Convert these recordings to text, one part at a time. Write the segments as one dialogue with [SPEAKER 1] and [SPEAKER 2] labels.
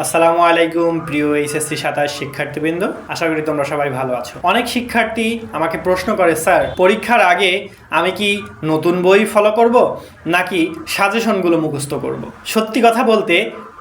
[SPEAKER 1] আসসালামু আলাইকুম প্রিয় এইচএসসি 27 শিক্ষার্থীবৃন্দ, আশা করি তোমরা সবাই ভালো আছো। অনেক শিক্ষার্থী আমাকে প্রশ্ন করে, স্যার পরীক্ষার আগে আমি কি নতুন বই ফলো করব নাকি সাজেশনগুলো মুখস্থ করব? সত্যি কথা বলতে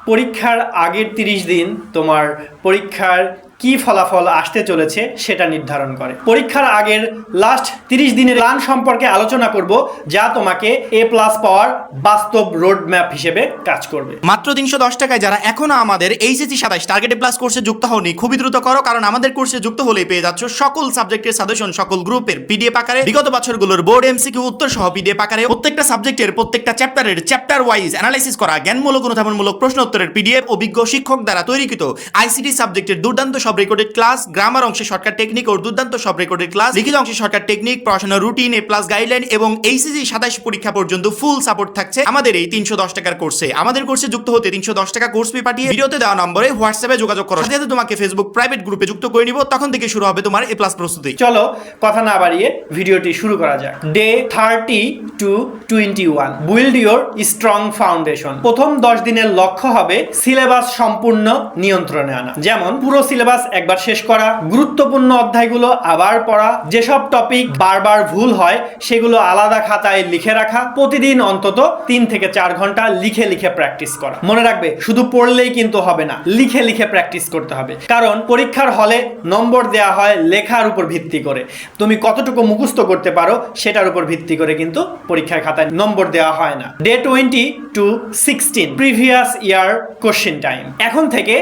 [SPEAKER 1] পরীক্ষার আগের 30 দিন তোমার পরীক্ষার কি ফলাফল আসতে চলেছে সেটা নির্ধারণ করে। পরীক্ষার আগের লাস্ট 30 দিনের প্ল্যান সম্পর্কে আলোচনা করব, যা তোমাকে A+ পাওয়ার বাস্তব রোড ম্যাপ হিসেবে কাজ করবে।
[SPEAKER 2] মাত্র 310 টাকায় যারা এখনো আমাদের এইচএসসি 27 টার্গেট প্লাস কোর্সে যুক্ত হওনি, খুবই দ্রুত করো, কারণ আমাদের কোর্সে যুক্ত হলেই পেয়ে যাচ্ছ সকল সাবজেক্টের সাজেশন সকল গ্রুপের পিডিএফ আকারে, বিগত বছরগুলোর বোর্ড এমসিকিউ উত্তর সহ পিডিএফ আকারে, প্রত্যেকটা সাবজেক্টের প্রত্যেকটা চ্যাপ্টারের চ্যাপ্টার ওয়াইজ অ্যানালাইসিস করা জ্ঞানমূলক অনুধাবনমূলক প্রশ্ন উত্তরের পিডিএফ, অভিজ্ঞ শিক্ষক দ্বারা তৈরিকৃত আইসিটি সাবজেক্টের দুর্দান্ত সব রেকর্ডেড ক্লাস, গ্রামার অংশে শর্টকাট টেকনিক ও দুর্দান্ত সব রেকর্ডেড ক্লাস, লিখিত অংশে শর্টকাট টেকনিক, পড়াশোনার রুটিন, A+ গাইডলাইন এবং এইচএসসি 27 পরীক্ষা পর্যন্ত ফুল সাপোর্ট থাকছে আমাদের এই 310 টাকার কোর্সে। আমাদের কোর্সে যুক্ত হতে 310 টাকা কোর্স ফি পাঠিয়ে ভিডিওতে দেওয়া নম্বরে হোয়াটসঅ্যাপে যোগাযোগ করো, সাথে তোমাকে ফেসবুক প্রাইভেট গ্রুপে যুক্ত করে নিব। তখন থেকে শুরু হবে তোমার A+ প্রস্তুতি।
[SPEAKER 1] চলো কথা না বাড়িয়ে ভিডিওটি শুরু করা যাক। Day 30 to 21 build your strong foundation. প্রথম 10 দিনের লক্ষ্য হবে সিলেবাস সম্পূর্ণ নিয়ন্ত্রণে আনা। যেমন পুরো সিলেবাস একবার শেষ করা, গুরুত্বপূর্ণ অধ্যায়গুলো আবার পড়া, যেসব টপিক বারবার ভুল হয় সেগুলো আলাদা খাতায় লিখে রাখা, প্রতিদিন অন্তত 3 থেকে 4 ঘন্টা লিখে লিখে প্র্যাকটিস করা। মনে রাখবে, শুধু পড়লেই কিন্তু হবে না, লিখে লিখে প্র্যাকটিস করতে হবে। কারণ পরীক্ষার হলে নম্বর দেওয়া হয় লেখার উপর ভিত্তি করে। তুমি কতটুকু মুখস্থ করতে পারো সেটার উপর ভিত্তি করে কিন্তু পরীক্ষার খাতায় নম্বর দেওয়া হয় না। Day 20 to 16 previous year question time. এখন থেকে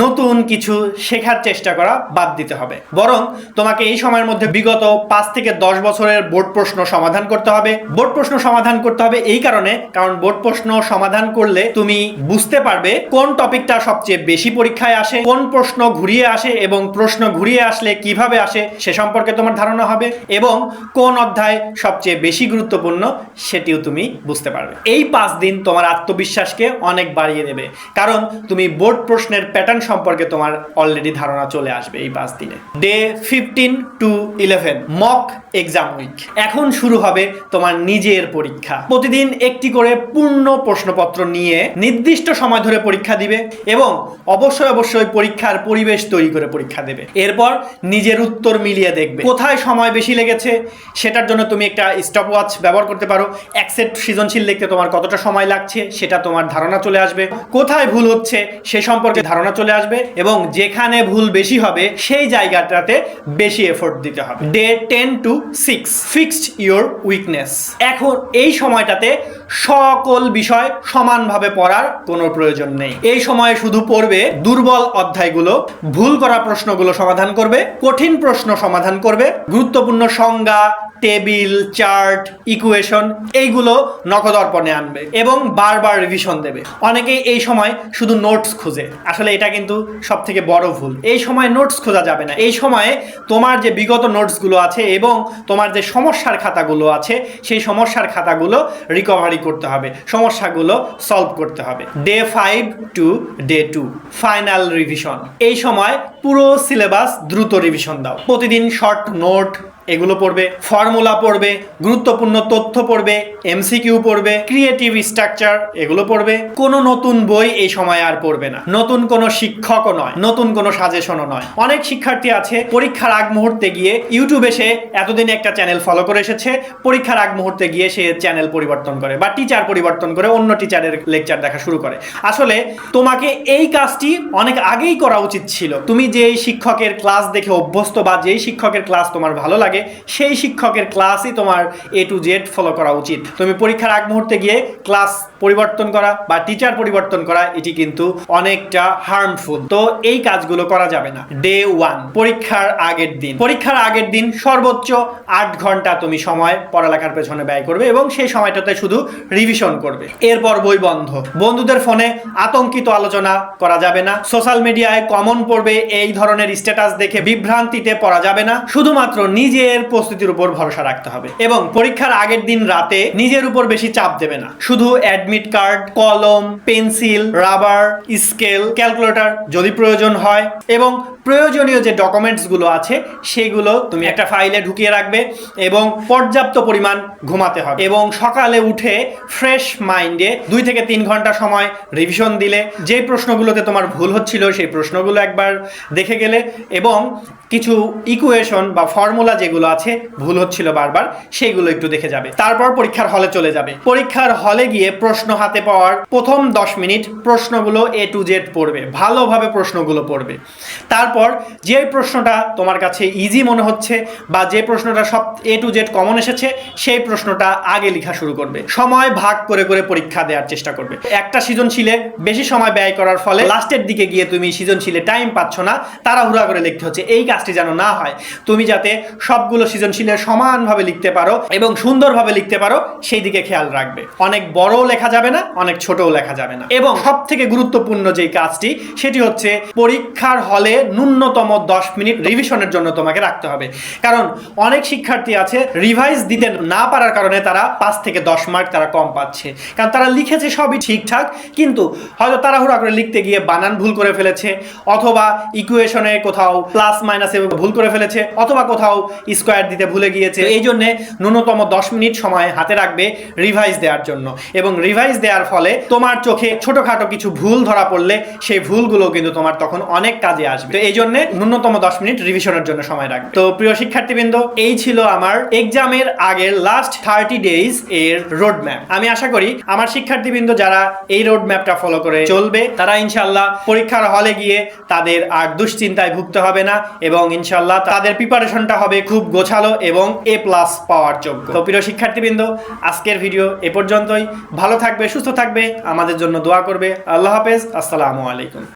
[SPEAKER 1] নতুন কিছু শেখার চেষ্টা করা বাদ দিতে হবে, বরং তোমাকে এই সময়ের মধ্যে বিগত 5 থেকে 10 বছরের বোর্ড প্রশ্ন সমাধান করতে হবে। বোর্ড প্রশ্ন সমাধান করতে হবে এই কারণে, কারণ বোর্ড প্রশ্ন সমাধান করলে তুমি বুঝতে পারবে কোন টপিকটা সবচেয়ে বেশি পরীক্ষায় আসে, কোন প্রশ্ন ঘুরিয়ে আসে এবং প্রশ্ন ঘুরিয়ে আসলে কিভাবে আসে সে সম্পর্কে তোমার ধারণা হবে, এবং কোন অধ্যায় সবচেয়ে বেশি গুরুত্বপূর্ণ সেটিও তুমি বুঝতে পারবে। এই 5 দিন তোমার আত্মবিশ্বাসকে অনেক বাড়িয়ে দেবে, কারণ তুমি বোর্ড প্রশ্নের প্যাটার্ন সম্পর্কে তোমার অলরেডি ধারণা চলে আসবে এই 5 দিনে। Day 15 to 11 mock exam week. এখন শুরু হবে তোমার নিজের পরীক্ষা। প্রতিদিন একটি করে পূর্ণ প্রশ্নপত্র নিয়ে নির্দিষ্ট সময় ধরে পরীক্ষা দিবে এবং অবশ্যই পরীক্ষার পরিবেশ তৈরি করে পরীক্ষা দেবে। এরপর নিজের উত্তর মিলিয়ে দেখবে কোথায় সময় বেশি লেগেছে। সেটার জন্য তুমি একটা স্টপ ওয়াচ ব্যবহার করতে পারো। এক সেট সৃজনশীল লিখতে তোমার কতটা সময় লাগছে সেটা তোমার ধারণা চলে আসবে। কোথায় ভুল হচ্ছে সে সম্পর্কে ধারণা চলে আসবে এবং যেখানে ভুল বেশি হবে সেই জায়গাটাতে বেশি এফোর্ট দিতে হবে। Day 10 to 6 fixed your weakness. এখন এই সময়টাতে সকল বিষয় সমানভাবে পড়ার কোনো প্রয়োজন নেই। এই সময়ে শুধু পড়বে দুর্বল অধ্যায়গুলো, ভুল করা প্রশ্নগুলো সমাধান করবে, কঠিন প্রশ্ন সমাধান করবে, গুরুত্বপূর্ণ সংজ্ঞা, টেবিল, চার্ট, ইকুয়েশন এইগুলো নখদর্পণে আনবে এবং বারবার রিভিশন দেবে। অনেকেই এই সময় শুধু নোটস খুঁজে, আসলে এটা কিন্তু সব থেকে বড় ভুল। এই সময় নোটস খোঁজা যাবে না। এই সময়ে তোমার যে বিগত নোটসগুলো আছে এবং তোমার যে সমস্যার খাতাগুলো আছে সেই সমস্যার খাতাগুলো রিকভারি করতে হবে, সমস্যাগুলো সলভ করতে হবে। Day 5 to day 2 final revision. এই সময় পুরো সিলেবাস দ্রুত রিভিশন দাও। প্রতিদিন শর্ট নোট এগুলো পড়বে, ফর্মুলা পড়বে, গুরুত্বপূর্ণ তথ্য পড়বে, এমসিকিউ পড়বে, ক্রিয়েটিভ স্ট্রাকচার এগুলো পড়বে। কোনো নতুন বই এই সময় আর পড়বে না, নতুন কোনো শিক্ষকও নয়, নতুন কোনো সাজেশনও নয়। অনেক শিক্ষার্থী আছে পরীক্ষার আগ মুহূর্তে গিয়ে ইউটিউবে সে এতদিন একটা চ্যানেল ফলো করে এসেছে, পরীক্ষার আগ মুহূর্তে গিয়ে সে চ্যানেল পরিবর্তন করে বা টিচার পরিবর্তন করে অন্য টিচারের লেকচার দেখা শুরু করে। আসলে তোমাকে এই কাজটি অনেক আগেই করা উচিত ছিল। তুমি যেই শিক্ষকের ক্লাস দেখে অভ্যস্ত বা যেই শিক্ষকের ক্লাস তোমার ভালো লাগে সেই শিক্ষকের ক্লাসই তোমার A to Z ফলো করা উচিত। তুমি পরীক্ষার আগ মুহূর্তে গিয়ে ক্লাস পরিবর্তন করা বা টিচার পরিবর্তন করা এটি কিন্তু অনেকটা হার্মফুল। তো এই কাজগুলো করা যাবে না। ডে 1 পরীক্ষার আগের দিন। পরীক্ষার আগের দিন সর্বোচ্চ 8 ঘন্টা তুমি সময় পড়ালেখার পেছনে ব্যয় করবে এবং সেই সময়টাতে শুধু রিভিশন করবে। এরপর বই বন্ধ। বন্ধুদের ফোনে আতঙ্কিত আলোচনা করা যাবে না। সোশ্যাল মিডিয়ায় কমন পড়বে এই ধরনের স্ট্যাটাস দেখে বিভ্রান্তিতে পড়া যাবে না। শুধুমাত্র নিজের প্রস্তুতির উপর ভরসা রাখতে হবে এবং পরীক্ষার আগের দিন রাতে নিজের উপর বেশি চাপ দেবে না। শুধু অ্যাডমিট কার্ড, কলম, পেন্সিল, রাবার, স্কেল, ক্যালকুলেটর যদি প্রয়োজন হয়, এবং প্রয়োজনীয় যে ডকুমেন্টসগুলো আছে সেগুলো তুমি একটা ফাইলে ঢুকিয়ে রাখবে এবং পর্যাপ্ত পরিমাণ ঘুমাতে হবে এবং সকালে উঠে ফ্রেশ মাইন্ডে 2 থেকে 3 ঘন্টা সময় রিভিশন দিলে যে প্রশ্নগুলোতে তোমার ভুল হচ্ছিল সেই প্রশ্নগুলো একবার দেখে গেলে এবং কিছু ইকুয়েশন বা ফর্মুলা যেগুলো আছে ভুল হচ্ছিল বারবার সেইগুলো একটু দেখে যাবে। তারপর পরীক্ষার হলে চলে যাবে। পরীক্ষার হলে গিয়ে প্রশ্ন হাতে পাওয়ার প্রথম 10 মিনিট প্রশ্নগুলো A to Z পড়বে, ভালোভাবে প্রশ্নগুলো পড়বে। তারপর যে প্রশ্নটা তোমার কাছে ইজি মনে হচ্ছে বা যে প্রশ্নটা সব A to Z কমন এসেছে সেই প্রশ্নটা আগে লেখা শুরু করবে। সময় ভাগ করে করে পরীক্ষা দেওয়ার চেষ্টা করবে। একটা সৃজনশীলে বেশি সময় ব্যয় করার ফলে লাস্টের দিকে গিয়ে তুমি সৃজনশীলে টাইম পাচ্ছ না, তাড়াহুড়া করে লিখতে হচ্ছে। এই কাজটি যেন না হয়, তুমি যাতে সবগুলো সৃজনশীলে সমানভাবে লিখতে পারো এবং সুন্দরভাবে লিখতে পারো সেই দিকে খেয়াল রাখবে। অনেক বড়ও লেখা যাবে না, অনেক ছোটও লেখা যাবে না। এবং সব থেকে গুরুত্বপূর্ণ যেই কাজটি সেটি হচ্ছে পরীক্ষার হলে ন্যূনতম 10 মিনিট রিভিশনের জন্য তোমাকে রাখতে হবে। কারণ অনেক শিক্ষার্থী আছে রিভাইজ দিতে না পারার কারণে তারা 5 থেকে 10 মার্ক তারা কম পাচ্ছে, কারণ তারা লিখেছে সবই ঠিকঠাক কিন্তু হয়তো তাড়াহুড়া করে লিখতে গিয়ে বানান ভুল করে ফেলেছে, অথবা ইকুয়েশনে কোথাও প্লাস মাইনাসে ভুল করে ফেলেছে, অথবা কোথাও স্কোয়ার দিতে ভুলে গিয়েছে। এই জন্য ন্যূনতম 10 মিনিট সময় হাতে রাখবে রিভাইজ দেওয়ার জন্য। এবং রিভাইজ দেওয়ার ফলে তোমার চোখে ছোটখাটো কিছু ভুল ধরা পড়লে সেই ভুলগুলো কিন্তু তোমার তখন অনেক কাজে আসবে। তো এই জন্য ন্যূনতম 10 মিনিট রিভিশনের জন্য সময় রাখবে। তো প্রিয় শিক্ষার্থীবৃন্দ, এই ছিল আমার এক্সামের আগের লাস্ট 30 ডেজ এর রোড ম্যাপ। আমি আশা করি আমার শিক্ষার্থীবৃন্দ যারা এই রোড ম্যাপটা ফলো করে চলবে তারা ইনশাল্লাহ পরীক্ষার হলে গিয়ে তাদের আর দুশ্চিন্তায় ভুগতে হবে না এবং ইনশাল্লাহ তাদের প্রিপারেশনটা হবে খুব গোছালো এবং A+ পাওয়ার যোগ্য। তো প্রিয় শিক্ষার্থীবৃন্দ, আজকের ভিডিও এ পর্যন্তই। ভালো থাকবে, সুস্থ থাকবে, আমাদের জন্য দোয়া করবে। আল্লাহ হাফেজ, আসসালামু আলাইকুম।